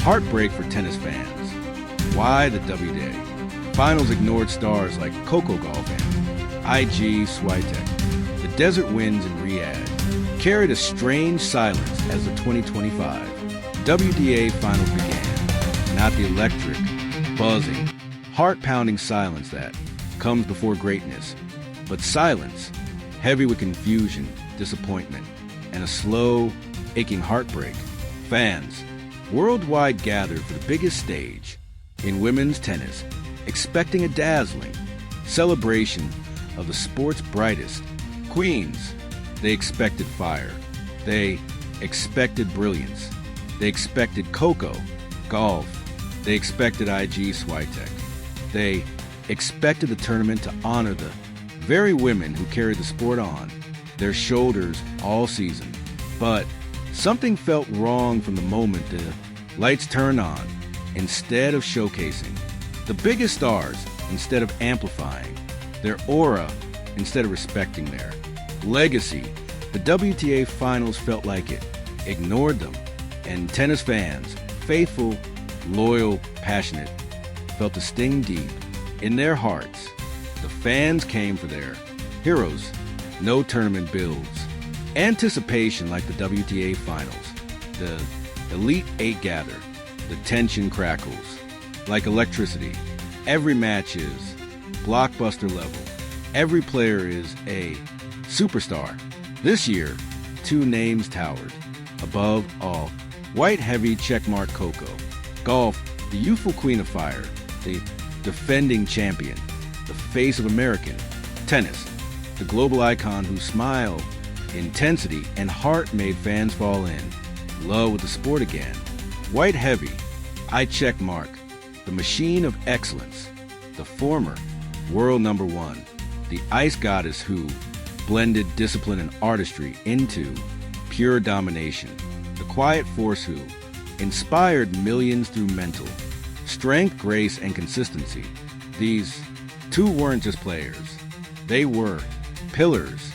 Heartbreak for tennis fans. Why the WTA? Finals ignored stars like Coco Gauff Iga, Swiatek. The desert winds in Riyadh carried a strange silence as the 2025 WTA Finals began. Not the electric, buzzing, heart-pounding silence that comes before greatness, but silence heavy with confusion, disappointment, and a slow, aching heartbreak. Fans worldwide gathered for the biggest stage in women's tennis, expecting a dazzling celebration of the sport's brightest queens. They expected fire. They expected brilliance. They expected Coco Gauff. They expected Iga Świątek. They expected the tournament to honor the very women who carried the sport on their shoulders all season. But something felt wrong from the moment the lights turned on. Instead of showcasing the biggest stars, instead of amplifying their aura, instead of respecting their legacy, the WTA Finals felt like it ignored them. And tennis fans, faithful, loyal, passionate, felt the sting deep in their hearts. The fans came for their heroes. No tournament builds anticipation like the WTA Finals. The Elite Eight gather. The tension crackles like electricity. Every match is blockbuster level. Every player is a superstar. This year, two names towered above all. White heavy checkmark Coco Gauff, the youthful queen of fire, the defending champion, the face of American tennis, the global icon whose smile, intensity, and heart made fans fall in love with the sport again. White heavy, I check mark, the machine of excellence, the former world number one, the ice goddess who blended discipline and artistry into pure domination, the quiet force who inspired millions through mental strength, grace, and consistency. These two weren't just players. They were pillars.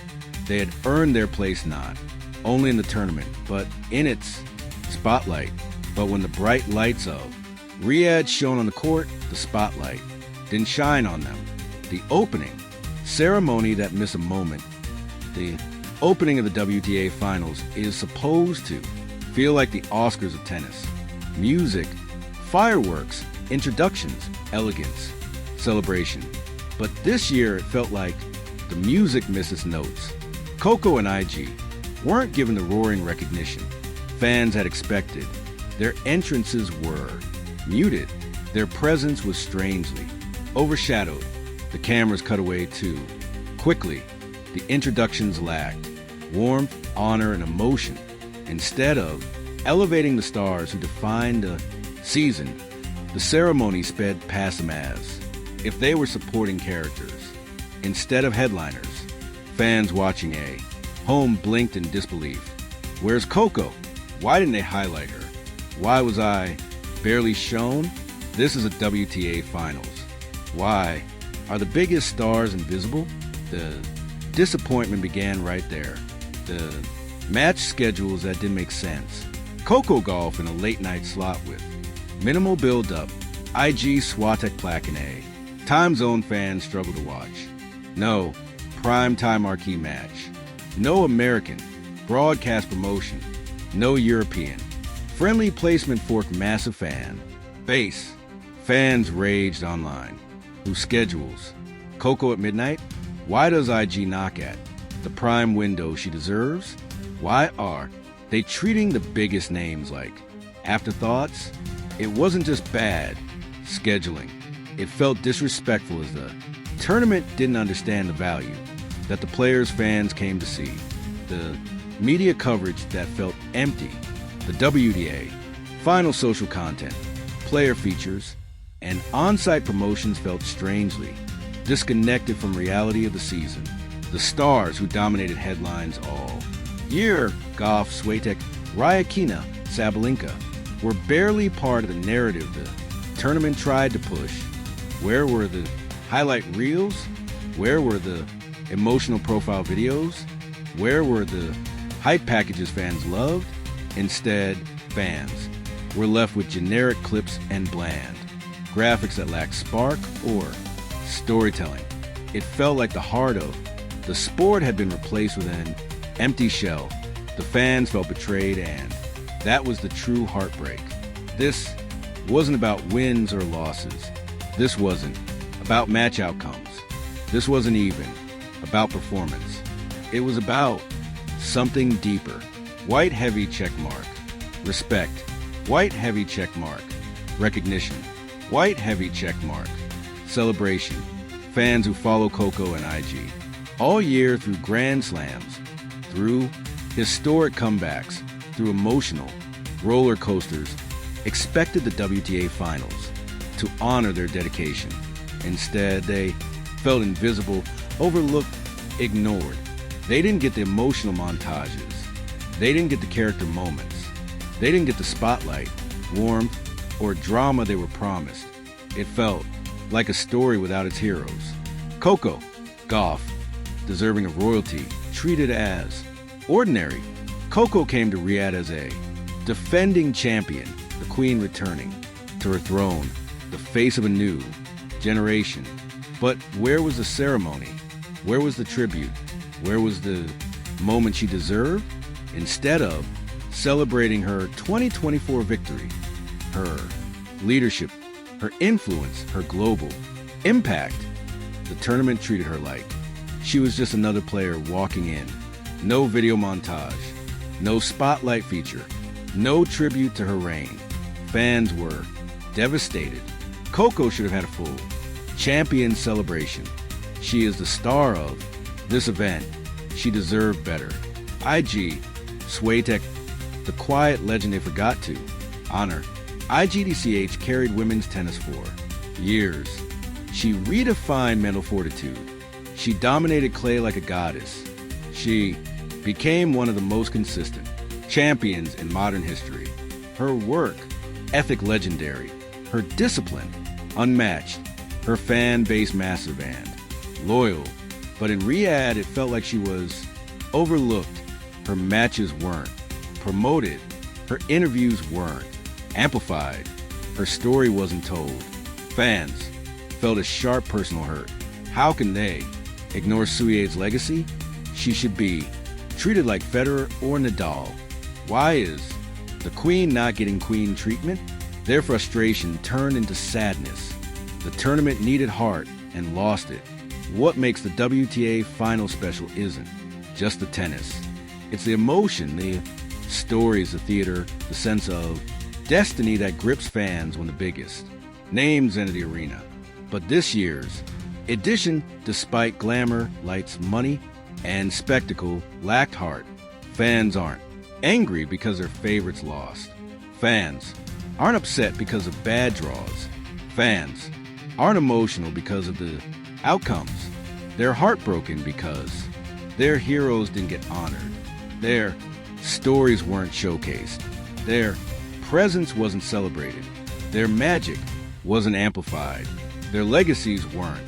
They had earned their place not only in the tournament, but in its spotlight. But when the bright lights of Riyadh shone on the court, the spotlight didn't shine on them. The opening ceremony that missed a moment, the opening of the WTA Finals, is supposed to feel like the Oscars of tennis. Music, fireworks, introductions, elegance, celebration. But this year it felt like the music missed its notes. Coco and Iga weren't given the roaring recognition fans had expected. Their entrances were muted. Their presence was strangely overshadowed. The cameras cut away too quickly. The introductions lacked warmth, honor, and emotion. Instead of elevating the stars who defined the season, the ceremony sped past them as if they were supporting characters instead of headliners. Fans watching a home blinked in disbelief. Where's Coco? Why didn't they highlight her? Why was I barely shown? This is a WTA Finals. Why are the biggest stars invisible? The disappointment began right there. The match schedules that didn't make sense. Coco Gauff in a late night slot with minimal build-up. Iga Świątek plaque in A. Time zone fans struggle to watch. No primetime marquee match. No American broadcast promotion. No European friendly placement forked massive fan base. Fans raged online. Who schedules Coco at midnight? Why does Iga knock at the prime window she deserves? Why are they treating the biggest names like afterthoughts? It wasn't just bad scheduling. It felt disrespectful as the tournament didn't understand the value that the players' fans came to see. The media coverage that felt empty. The WTA, final social content, player features, and on-site promotions felt strangely disconnected from reality of the season. The stars who dominated headlines all year, Gauff, Świątek, Rybakina, Sabalenka, were barely part of the narrative the tournament tried to push. Where were the highlight reels? Where were the emotional profile videos? Where were the hype packages fans loved? Instead, fans we're left with generic clips and bland graphics that lack spark or storytelling. It felt like the heart of the sport had been replaced with an empty shell. The fans felt betrayed, and that was the true heartbreak. This wasn't about wins or losses. This wasn't about match outcomes. This wasn't even about performance. It was about something deeper. White heavy check mark. Respect. White heavy check mark. Recognition. White heavy check mark. Celebration. Fans who follow Coco and IG all year through Grand Slams, through historic comebacks, through emotional roller coasters, expected the WTA finals to honor their dedication. Instead, they felt invisible, overlooked, ignored. They didn't get the emotional montages. They didn't get the character moments. They didn't get the spotlight, warmth, or drama they were promised. It felt like a story without its heroes. Coco Gauff, deserving of royalty, treated as ordinary. Coco came to Riyadh as a defending champion, the queen returning to her throne, the face of a new generation. But where was the ceremony? Where was the tribute? Where was the moment she deserved? Instead of celebrating her 2024 victory, her leadership, her influence, her global impact, the tournament treated her like she was just another player walking in. No video montage, no spotlight feature, no tribute to her reign. Fans were devastated. Coco should have had a full champion celebration. She is the star of this event. She deserved better. IG, Swiatek, the quiet legend they forgot to honor. IGDCH carried women's tennis for years. She redefined mental fortitude. She dominated clay like a goddess. She became one of the most consistent champions in modern history. Her work ethic legendary, her discipline unmatched, her fan base massive and loyal. But in Riyadh, it felt like she was overlooked. Her matches weren't promoted. Her interviews weren't amplified. Her story wasn't told. Fans felt a sharp personal hurt. How can they ignore Suyed's legacy? She should be treated like Federer or Nadal. Why is the queen not getting queen treatment? Their frustration turned into sadness. The tournament needed heart and lost it. What makes the WTA final special isn't just the tennis. It's the emotion, the stories, the theater, the sense of destiny that grips fans when the biggest names enter the arena. But this year's edition, despite glamour, lights, money, and spectacle, lacked heart. Fans aren't angry because their favorites lost. Fans aren't upset because of bad draws. Fans aren't emotional because of the outcomes. They're heartbroken because their heroes didn't get honored. Their stories weren't showcased. Their presence wasn't celebrated. Their magic wasn't amplified. Their legacies weren't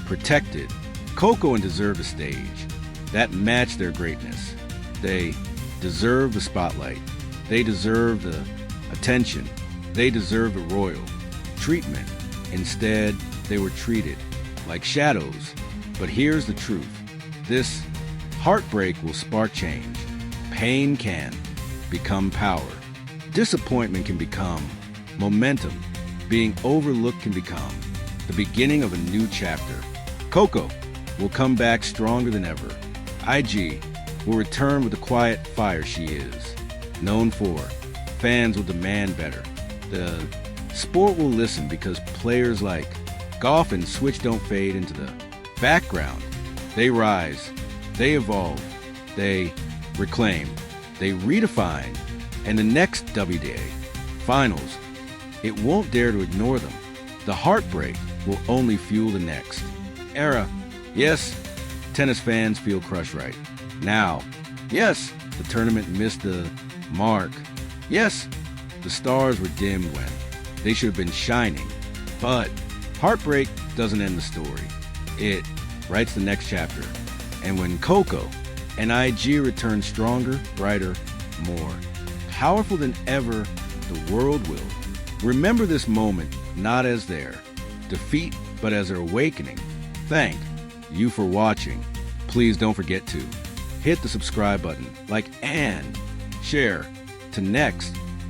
protected. Coco and deserved a stage that matched their greatness. They deserve the spotlight. They deserve the attention. They deserve the royal treatment. Instead, they were treated like shadows. But here's the truth. This heartbreak will spark change. Pain can become power. Disappointment can become momentum. Being overlooked can become the beginning of a new chapter. Coco will come back stronger than ever. IG will return with the quiet fire she is known for. Fans will demand better. The sport will listen because players like Gauff and Switch don't fade into the background. They rise, they evolve, they reclaim, they redefine, and the next WTA finals, it won't dare to ignore them. The heartbreak will only fuel the next era. Yes, tennis fans feel crushed right now. Yes, the tournament missed the mark. Yes, the stars were dimmed when they should have been shining. But heartbreak doesn't end the story. It writes the next chapter. And when Coco and IG return stronger, brighter, more powerful than ever, the world will remember this moment not as their defeat, but as their awakening. Thank you for watching. Please don't forget to hit the subscribe button, like and share. To next